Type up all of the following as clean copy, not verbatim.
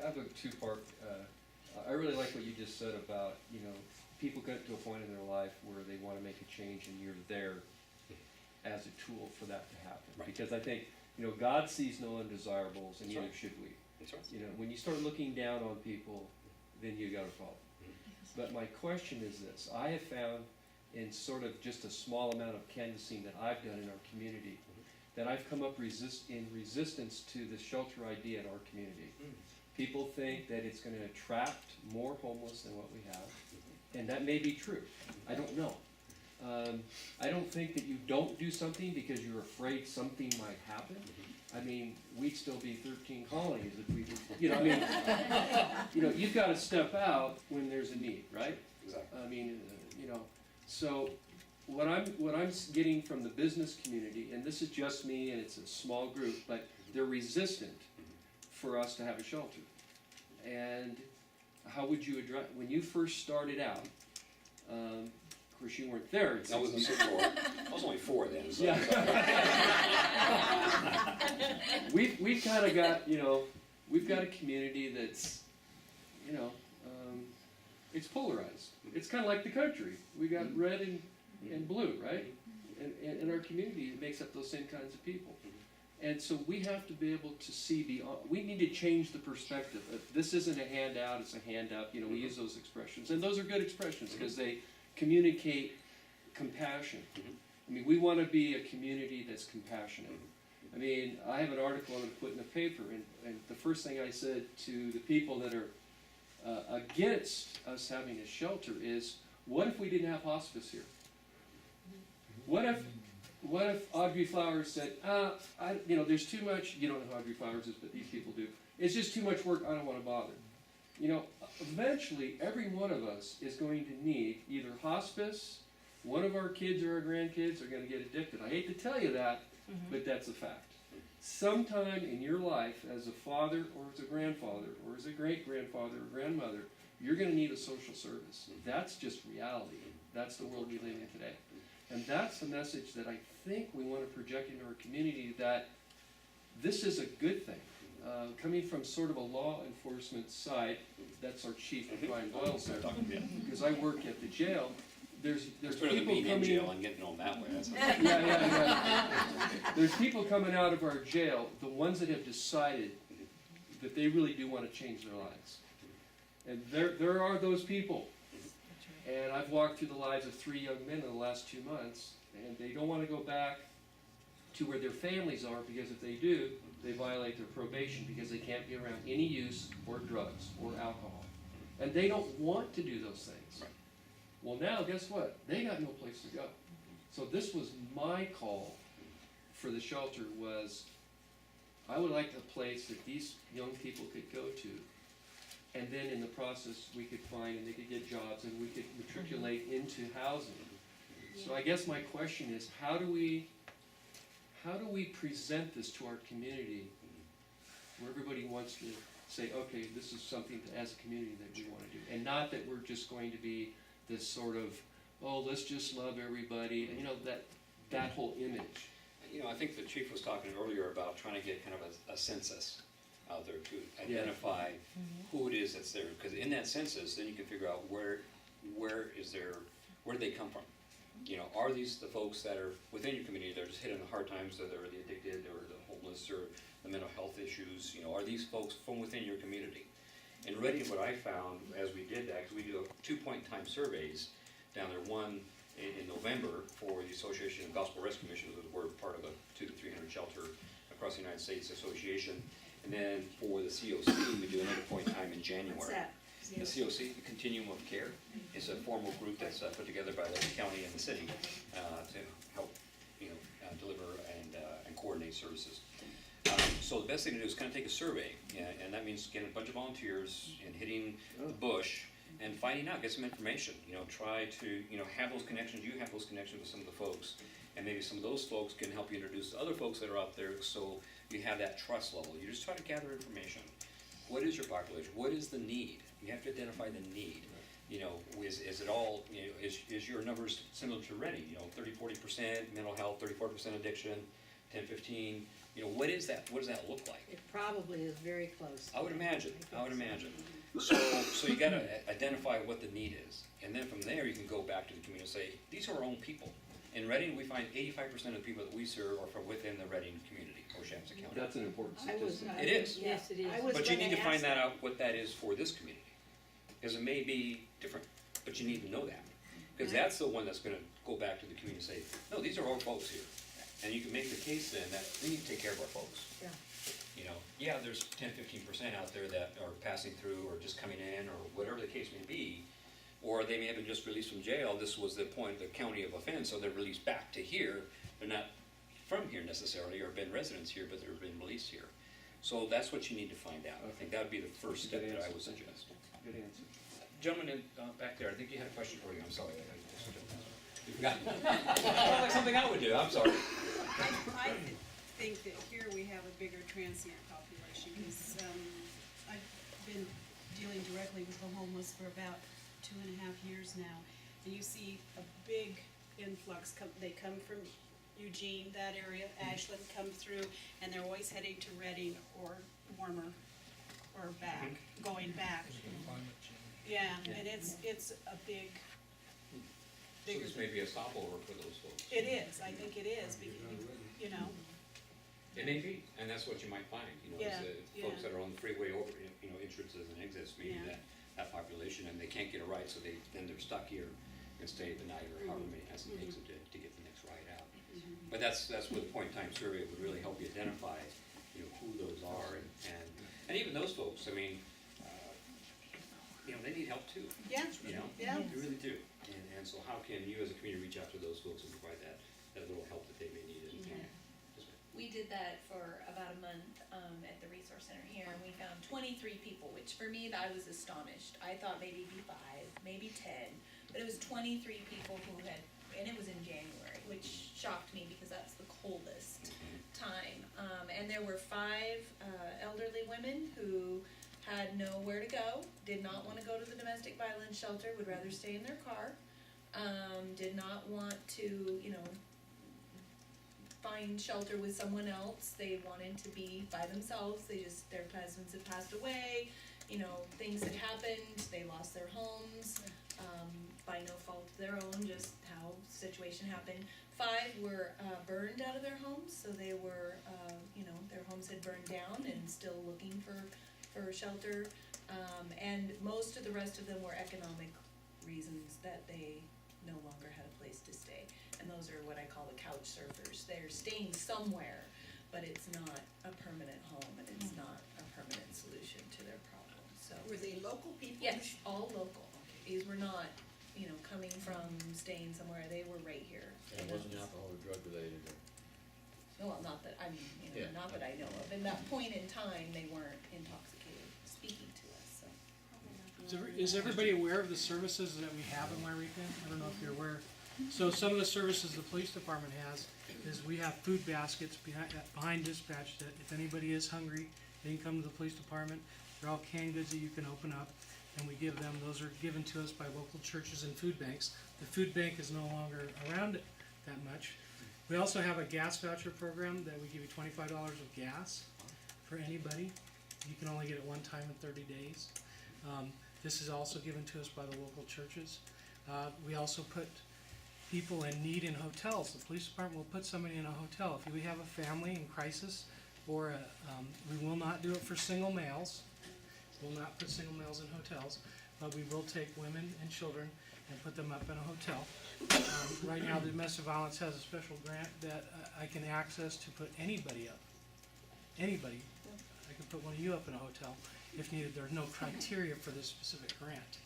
have a two-part. I really like what you just said about, people get to a point in their life where they want to make a change, and you're there as a tool for that to happen. Right. Because I think, God sees no undesirables, and That's neither right. should we. That's right. When you start looking down on people, then you got a problem. But my question is this: I have found in sort of just a small amount of canvassing that I've done in our community, that I've come up in resistance to the shelter idea in our community. People think that it's going to attract more homeless than what we have, and that may be true. I don't know. I don't think that you don't do something because you're afraid something might happen. I mean, we'd still be 13 colonies if we, you've got to step out when there's a need, right? Exactly. I mean, so what I'm getting from the business community, and this is just me, and it's a small group, but they're resistant for us to have a shelter. And how would you address, when you first started out, of course you weren't there. I wasn't so four. I was only 4 then. So Yeah. We've kind of got, we've got a community that's, it's polarized. It's kind of like the country. We got red and blue, right? And in our community, it makes up those same kinds of people. And so we have to be able to see beyond. We need to change the perspective. This isn't a handout, it's a hand up. We use those expressions. And those are good expressions because they communicate compassion. I mean, we want to be a community that's compassionate. I mean, I have an article I'm going to put in the paper, and the first thing I said to the people that are against us having a shelter is, what if we didn't have hospice here? What if Audrey Flowers said, there's too much, you don't know who Audrey Flowers is, but these people do. It's just too much work, I don't want to bother. Eventually, every one of us is going to need either hospice, one of our kids or our grandkids are going to get addicted. I hate to tell you that, but that's a fact. Sometime in your life, as a father or as a grandfather or as a great-grandfather or grandmother, you're going to need a social service. That's just reality. That's the world we live in today. And that's the message that I think we want to project into our community, that this is a good thing. Coming from sort of a law enforcement side, that's our chief, Brian Boyle said, because I work at the jail. There's better than people being in coming jail and getting home that way. That's yeah. There's people coming out of our jail, the ones that have decided that they really do want to change their lives. And there are those people. And I've walked through the lives of 3 young men in the last 2 months, and they don't want to go back to where their families are, because if they do, they violate their probation because they can't be around any use or drugs or alcohol. And they don't want to do those things. Right. Well, now, guess what? They got no place to go. So this was my call for the shelter, was I would like a place that these young people could go to, and then in the process we could find, and they could get jobs, and we could matriculate into housing. So I guess my question is, how do we present this to our community where everybody wants to say, okay, this is something that, as a community, that we want to do, and not that we're just going to be this sort of, oh, let's just love everybody, and that whole image. I think the chief was talking earlier about trying to get kind of a census out there to identify who it is that's there. Because in that census, then you can figure out where do they come from? Are these the folks that are within your community that are just hitting the hard times, or they're the addicted, or the homeless, or the mental health issues? Are these folks from within your community? In Reading, what I found as we did that, because we do 2-point-in-time surveys down there, one in November for the Association of Gospel Rescue Missions, we're part of a 200 to 300 shelter across the United States association, and then for the COC, we do another point in time in January. What's that? The COC, the Continuum of Care, is a formal group that's put together by the county and the city to help, deliver and coordinate services. So the best thing to do is kind of take a survey, and that means getting a bunch of volunteers and hitting the bush and finding out, get some information. Try to have those connections. You have those connections with some of the folks, and maybe some of those folks can help you introduce the other folks that are out there. So you have that trust level. You just try to gather information. What is your population? What is the need? You have to identify the need. Is it all? Is your numbers similar to Reading? 30-40% mental health, 34% addiction, 10-15. You know, what is that, what does that look like? It probably is very close. I would imagine. So you gotta identify what the need is, and then from there, you can go back to the community and say, these are our own people. In Reading, we find 85% of the people that we serve are from within the Reading community, or Shasta County. That's an important statistic. It is. Yes, it is. But you need to find that out, what that is for this community. Because it may be different, but you need to know that. Because that's the one that's gonna go back to the community and say, no, these are our folks here. And you can make the case then that we need to take care of our folks. Yeah. You know, yeah, there's 10-15% out there that are passing through or just coming in or whatever the case may be. Or they may have been just released from jail. This was the point, the county of offense, so they're released back to here. They're not from here necessarily or been residents here, but they've been released here. So that's what you need to find out. I think that would be the first step that I would suggest. Good answer. Gentleman back there, I think you had a question for you. I'm sorry. You forgot. Sounds like something I would do. I'm sorry. I think that here we have a bigger transient population, because I've been dealing directly with the homeless for about 2.5 years now, and you see a big influx. They come from Eugene, that area, Ashland, come through, and they're always heading to Reading or warmer, or back, going back. Yeah, and it's a big. So this may be a stopover for those folks. It is, I think it is, because, you know. It may be, and that's what you might find, you know, is Yeah, that yeah. folks that are on the freeway over, you know, entrances and exits, maybe Yeah. that population, and they can't get a ride, so then they're stuck here and stay the night or however many as it takes them to get the next ride out. But that's where the point in time survey would really help you identify, you know, who those are, and even those folks, I mean, you know, they need help too. Yeah, You know? yeah. They really do. And so how can you as a community reach out to those folks and provide that little help that they may need? We did that for about a month at the resource center here, and we found 23 people, which for me, I was astonished. I thought maybe it'd be 5, maybe 10, but it was 23 people who had, and it was in January, which shocked me because that's the coldest time. And there were 5 elderly women who had nowhere to go, did not want to go to the domestic violence shelter, would rather stay in their car, did not want to, you know, find shelter with someone else. They wanted to be by themselves. Their husbands had passed away, you know, things had happened, they lost their homes, by no fault of their own, just how the situation happened. 5 were burned out of their homes, so they were, you know, their homes had burned down and still looking for shelter. And most of the rest of them were economic reasons that they no longer had a place to stay. And those are what I call the couch surfers. They're staying somewhere, but it's not a permanent home and it's not a permanent solution to their problem, so. Were they local people? Yes, all local. These were not, you know, coming from staying somewhere, they were right here. And it wasn't alcohol or drug related, or? Well, not that, I mean, you know, Yeah. not that I know of. In that point in time, they weren't intoxicated speaking to us, so. Is everybody aware of the services that we have in Yreka? I don't know if you're aware. So some of the services the police department has is we have food baskets behind dispatch that if anybody is hungry, they can come to the police department. They're all canned goods that you can open up, and we give them. Those are given to us by local churches and food banks. The food bank is no longer around that much. We also have a gas voucher program that we give you $25 of gas for anybody. You can only get it one time in 30 days. This is also given to us by the local churches. We also put people in need in hotels. The police department will put somebody in a hotel. If we have a family in crisis, or we will not do it for single males. We'll not put single males in hotels, but we will take women and children and put them up in a hotel. Right now, the domestic violence has a special grant that I can access to put anybody up. Anybody. I can put one of you up in a hotel if needed. There's no criteria for this specific grant.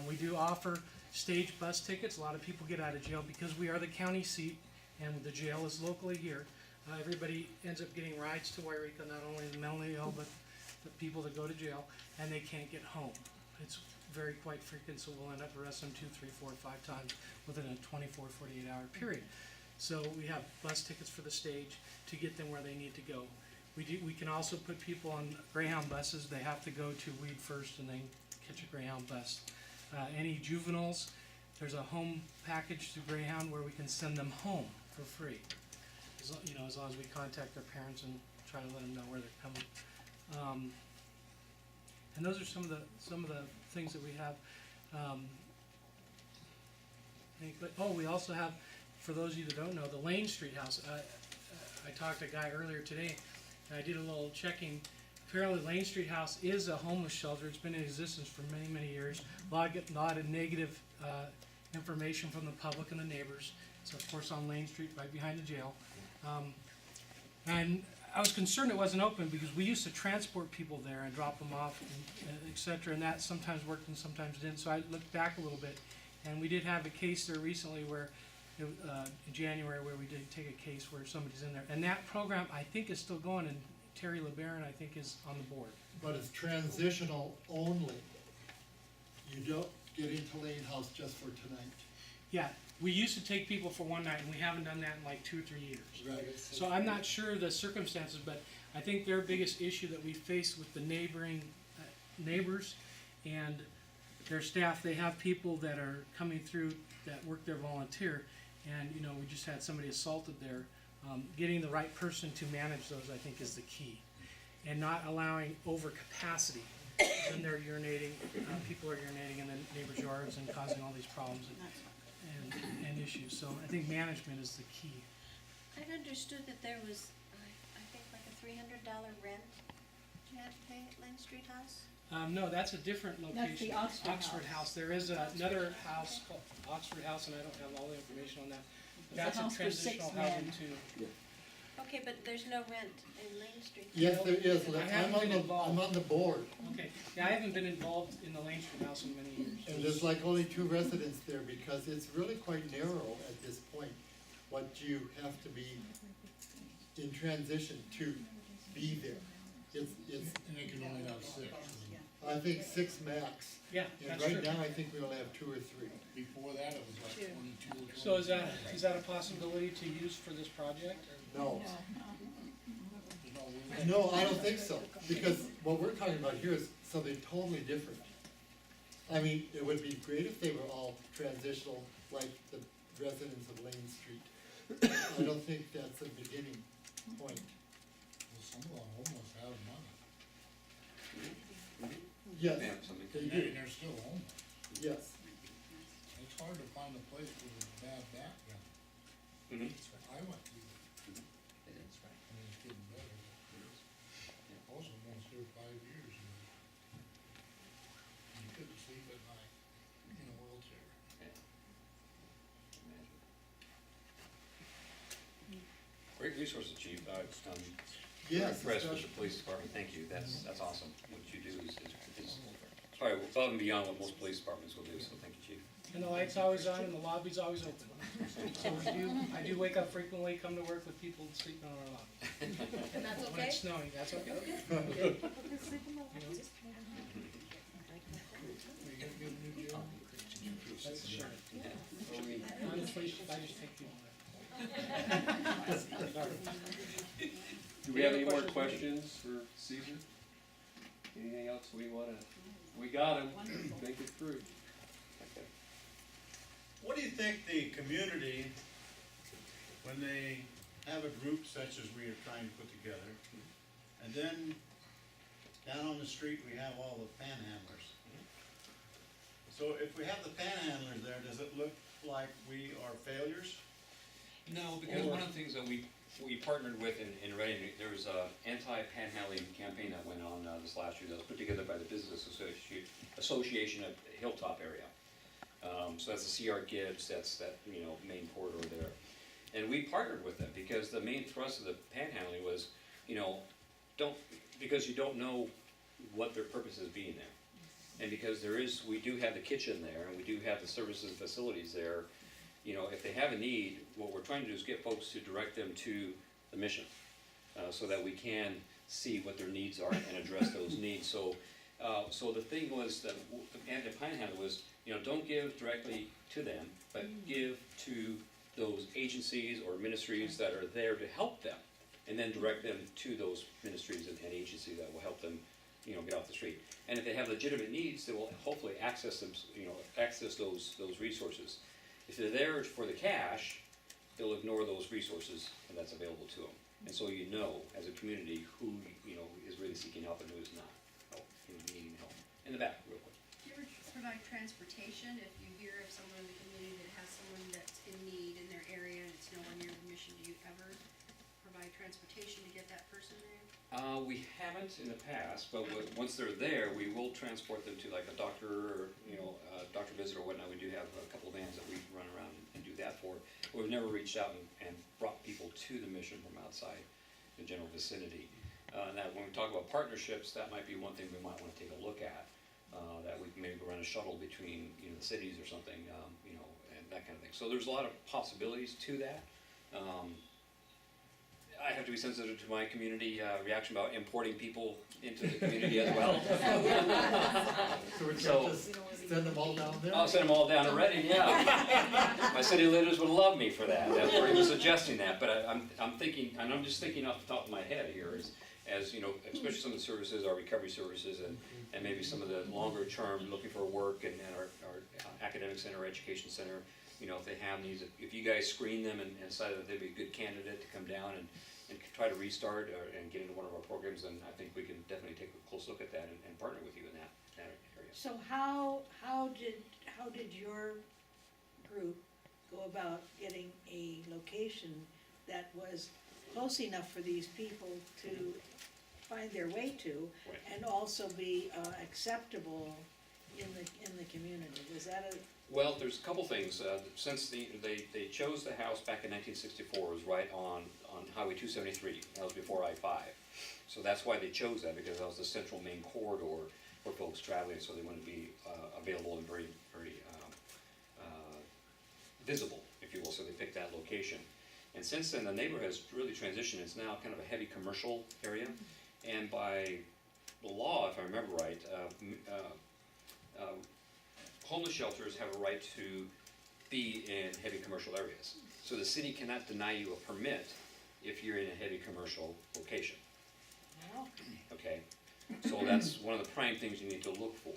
We do offer stage bus tickets. A lot of people get out of jail because we are the county seat and the jail is locally here. Everybody ends up getting rides to Yreka, not only the mentally ill, but the people that go to jail, and they can't get home. It's very quite frequent, so we'll end up arresting them 2, 3, 4, 5 times within a 24, 48-hour period. So we have bus tickets for the stage to get them where they need to go. We can also put people on Greyhound buses. They have to go to Weed first and then catch a Greyhound bus. Any juveniles, there's a home package to Greyhound where we can send them home for free. as long as we contact their parents and try to let them know where they're coming. And those are some of the things that we have. We also have, for those of you that don't know, the Lane Street House. I talked to a guy earlier today, and I did a little checking. Apparently, Lane Street House is a homeless shelter. It's been in existence for many, many years. A lot of negative information from the public and the neighbors. It's of course on Lane Street, right behind the jail. And I was concerned it wasn't open because we used to transport people there and drop them off, and et cetera, and that sometimes worked and sometimes didn't. So I looked back a little bit, and we did have a case there recently where, in January, where we did take a case where somebody's in there. And that program, I think, is still going, and Terry LeBaron, I think, is on the board. But it's transitional only. You don't get into Lane House just for tonight. Yeah, we used to take people for one night, and we haven't done that in like 2 or 3 years. Right. So I'm not sure the circumstances, but I think their biggest issue that we face with the neighboring neighbors and their staff, they have people that are coming through that work there volunteer, and we just had somebody assaulted there. Getting the right person to manage those, I think, is the key, and not allowing overcapacity. Then they're urinating, people are urinating in the neighbors' yards and causing all these problems and issues. So I think management is the key. I'd understood that there was, I think, like a $300 rent you had to pay at Lane Street House? No, that's a different location. That's the Oxford House. There is another house called Oxford House, and I don't have all the information on that. It's a That's a house for transitional 6 housing men. too. Okay, but there's no rent in Lane Street. Yes, there is. I haven't been involved. I'm on the board. Okay, yeah, I haven't been involved in the Lane Street House in many years. And there's like only 2 residents there because it's really quite narrow at this point. What you have to be in transition to be there. It's, And they can only have 6. I think 6 max. Yeah, And that's right true. now, I think we only have 2 or 3. Before that, it was like 22 or 23. So is that a possibility to use for this project? No. There's no room. No, I don't think so, because what we're talking about here is something totally different. I mean, it would be great if they were all transitional, like the residents of Lane Street. I don't think that's a beginning point. Well, some of the homeless have money. Yes, Yeah, something. they And do, they're still homeless. yes. It's hard to find a place with a bad background. Mhm. I went through it. I mean, it's getting better. Also, almost there 5 years. And you couldn't sleep at night in a wheelchair. Great resources, Chief. Yes, Impressed with especially- the police department. Thank you. That's awesome. What you do is probably above and beyond what most police departments will do, so thank you, Chief. And the light's always on and the lobby's always open. So I do wake up frequently, come to work with people sleeping on our lobby. And that's When okay? it's snowing, that's okay. Are you gonna get a new job? That's sure. Yeah. Honestly, I just take people Do we have any more questions for Caesar? Anything else we got him, think it through. What do you think the community, when they have a group such as we are trying to put together, and then down on the street we have all the panhandlers. So if we have the panhandlers there, does it look like we are failures? No, because one of the things that we partnered with in Reading, there was a anti-panhandling campaign that went on this last year that was put together by the Business Association of Hilltop area. So that's the C.R. Gibbs, that's that main corridor there. And we partnered with them because the main thrust of the panhandling was, because you don't know what their purpose is being there. And because we do have the kitchen there and we do have the services and facilities there, if they have a need, what we're trying to do is get folks to direct them to the mission, so that we can see what their needs are and address those needs. So the thing was that the panhandle was, don't give directly to them, but give to those agencies or ministries that are there to help them, and then direct them to those ministries and agencies that will help them, get off the street. And if they have legitimate needs, they will hopefully access them, access those resources. If they're there for the cash, they'll ignore those resources and that's available to them. And so you know, as a community, who, you know, is really seeking help and who is not, who's needing help. In the back, real quick. Do you ever provide transportation if you hear of someone in the community that has someone that's in need in their area and it's nowhere near the mission? Do you ever provide transportation to get that person there? We haven't in the past, but once they're there, we will transport them to like a doctor or, you know, doctor visit or whatnot. We do have a couple of vans that we run around and do that for. But we've never reached out and brought people to the mission from outside the general vicinity. Now, when we talk about partnerships, that might be one thing we might want to take a look at. That we can maybe run a shuttle between, you know, the cities or something, you know, and that kind of thing. So there's a lot of possibilities to that. I have to be sensitive to my community reaction about importing people into the community as well. So we're So- gonna just send them all down there? I'll send them all down to Reading, yeah. My city leaders would love me for that, that's where he was suggesting that, but I'm thinking, and I'm just thinking off the top of my head here, as you know, especially some of the services, our recovery services, and maybe some of the longer term, looking for work, and our academic center, our education center, you know, if they have needs, if you guys screen them and decide that they'd be a good candidate to come down and try to restart and get into one of our programs, then I think we can definitely take a close look at that and partner with you in that area. So how did your group go about getting a location that was close enough for these people to find their way to, Right. and also be acceptable in the community? Was that a, Well, there's a couple things. Since they chose the house back in 1964, it was right on Highway 273. That was before I-5. So that's why they chose that, because that was the central main corridor for folks traveling, so they wanted to be available and very, very visible, if you will, so they picked that location. And since then, the neighborhood has really transitioned. It's now kind of a heavy commercial area, and by the law, if I remember right, homeless shelters have a right to be in heavy commercial areas. So the city cannot deny you a permit if you're in a heavy commercial location, well, okay? So that's one of the prime things you need to look for,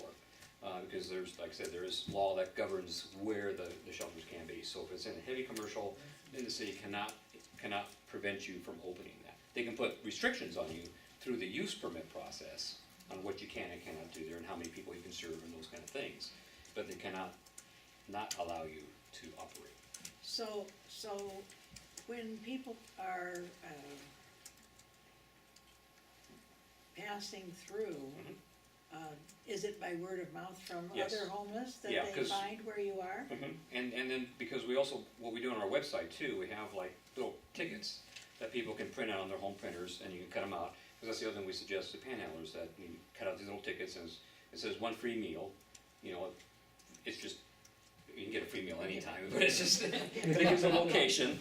because there's, like I said, there is law that governs where the shelters can be. So if it's in a heavy commercial, then the city cannot prevent you from opening that. They can put restrictions on you through the use permit process on what you can and cannot do there and how many people you can serve and those kind of things. But they cannot not allow you to operate. so when people are passing through, is it by word of mouth from Yes. other homeless that Yeah, they 'cause- find where you are? And then, because we also, what we do on our website too, we have like little tickets that people can print out on their home printers, and you can cut them out. Because that's the other thing we suggest to panhandlers, that you cut out these little tickets, and it says one free meal, you know, it's just, you can get a free meal anytime, but it's just, but it gives a location,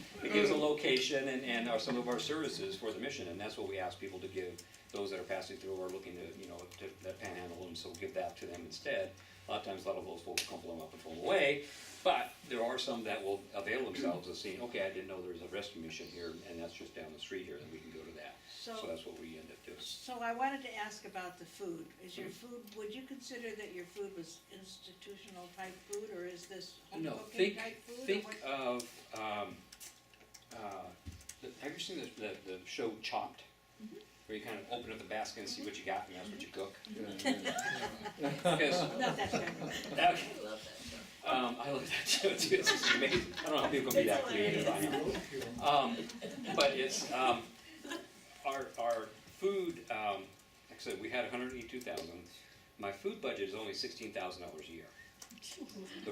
and some of our services for the mission, and that's what we ask people to give, those that are passing through or looking to, you know, to that panhandle, and so give that to them instead. A lot of times, a lot of those folks crumple them up and throw them away, but there are some that will avail themselves of seeing, okay, I didn't know there was a rescue mission here, and that's just down the street here, then we can go to that. So that's what we end up doing. So I wanted to ask about the food. Is your food, would you consider that your food was institutional type food, or is this home No, cooking type food? or think what? of, have you seen the show Chopped? Where you kind of open up the basket and see what you got, and that's what you cook? Because, Not that kind okay, I love that show. I love that show too, it's just amazing. I don't know how people can be that creative, I know. But it's, our food, like I said, we had 182,000. My food budget is only $16,000 a year. The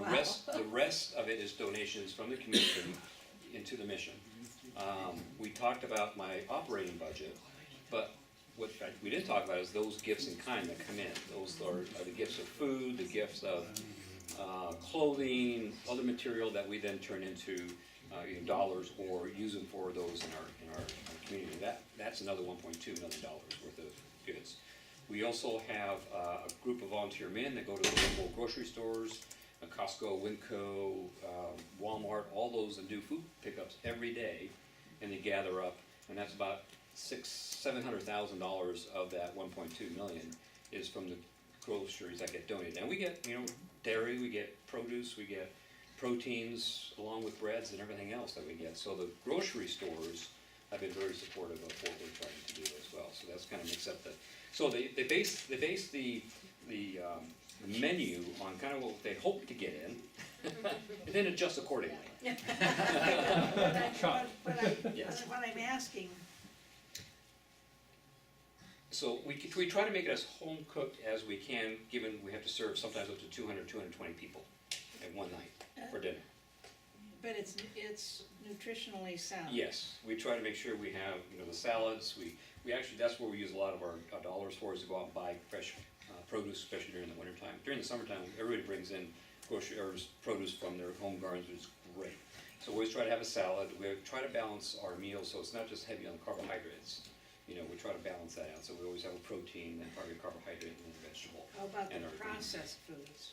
rest of it is donations from the community into the mission. We talked about my operating budget, but what we didn't talk about is those gifts in kind that come in. Those are the gifts of food, the gifts of clothing, other material that we then turn into dollars or use them for those in our community. That's another $1.2 million worth of goods. We also have a group of volunteer men that go to the local grocery stores, Costco, Winco, Walmart, all those that do food pickups every day, and they gather up, and that's about $700,000 of that 1.2 million is from the groceries that get donated. And we get, dairy, we get produce, we get proteins along with breads and everything else that we get. So the grocery stores have been very supportive of what we're trying to do as well. So that's kind of makes up the, so they base the menu on kind of what they hope to get in, and then adjust accordingly. But Yes. what I'm asking, So we try to make it as home cooked as we can, given we have to serve sometimes up to 200, 220 people at one night for dinner. but it's nutritionally sound. Yes, we try to make sure we have, the salads, we actually, that's where we use a lot of our dollars for, is to go out and buy fresh produce, especially during the winter time. During the summertime, everybody brings in grocery, or produce from their home gardens, which is great. So we always try to have a salad, we try to balance our meals, so it's not just heavy on carbohydrates. We try to balance that out, so we always have a protein, then probably a carbohydrate, and then a vegetable. How about the And our greens. processed foods?